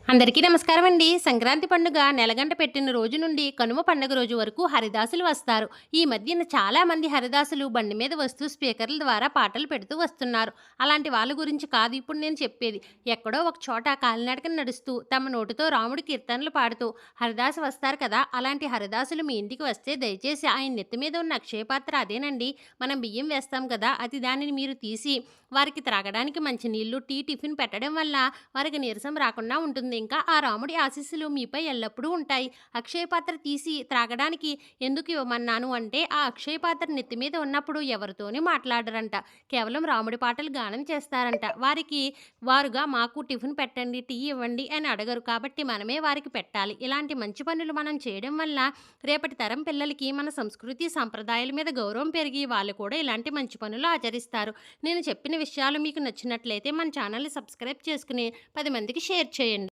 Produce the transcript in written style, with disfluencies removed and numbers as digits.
అందరికీ నమస్కారం అండి. సంక్రాంతి పండుగ నెలగంట పెట్టిన రోజు నుండి కనుమ పండుగ రోజు వరకు హరిదాసులు వస్తారు. ఈ మధ్యన చాలామంది హరిదాసులు బండి మీద వస్తూ స్పీకర్ల ద్వారా పాటలు పెడుతూ వస్తున్నారు. అలాంటి వాళ్ళ గురించి కాదు ఇప్పుడు నేను చెప్పేది. ఎక్కడో ఒక చోట కాలినడకన నడుస్తూ తమ నోటితో రాముడి కీర్తనలు పాడుతూ హరిదాసు వస్తారు కదా! అలాంటి హరిదాసులు మీ ఇంటికి వస్తే దయచేసి ఆయన నెత్తి మీద ఉన్న అక్షయ పాత్ర అదేనండి. మనం బియ్యం వేస్తాం కదా! దానిని మీరు తీసి వారికి త్రాగడానికి మంచినీళ్ళు, టీ, టిఫిన్ పెట్టడం వల్ల వారికి నీరసం రాకుండా ఉంటుంది. ఇంకా ఆ రాముడి ఆశీస్సులు మీపై ఎల్లప్పుడూ ఉంటాయి. అక్షయ పాత్ర తీసి త్రాగడానికి ఎందుకు ఇవ్వమన్నాను అంటే, ఆ అక్షయ పాత్ర నెత్తి మీద ఉన్నప్పుడు ఎవరితోని మాట్లాడరంట. కేవలం రాముడి పాటలు గానం చేస్తారంట. వారుగా మాకు టిఫిన్ పెట్టండి, టీ ఇవ్వండి అని అడగరు. కాబట్టి మనమే వారికి పెట్టాలి. ఇలాంటి మంచి పనులు మనం చేయడం వల్ల రేపటి తరం పిల్లలకి మన సంస్కృతి, సంప్రదాయాల మీద గౌరవం పెరిగి వాళ్ళు కూడా ఇలాంటి మంచి పనులు ఆచరిస్తారు. నేను చెప్పిన విషయాలు మీకు నచ్చినట్లయితే మన ఛానల్‌ని సబ్స్క్రైబ్ చేసుకుని 10 మందికి షేర్ చేయండి.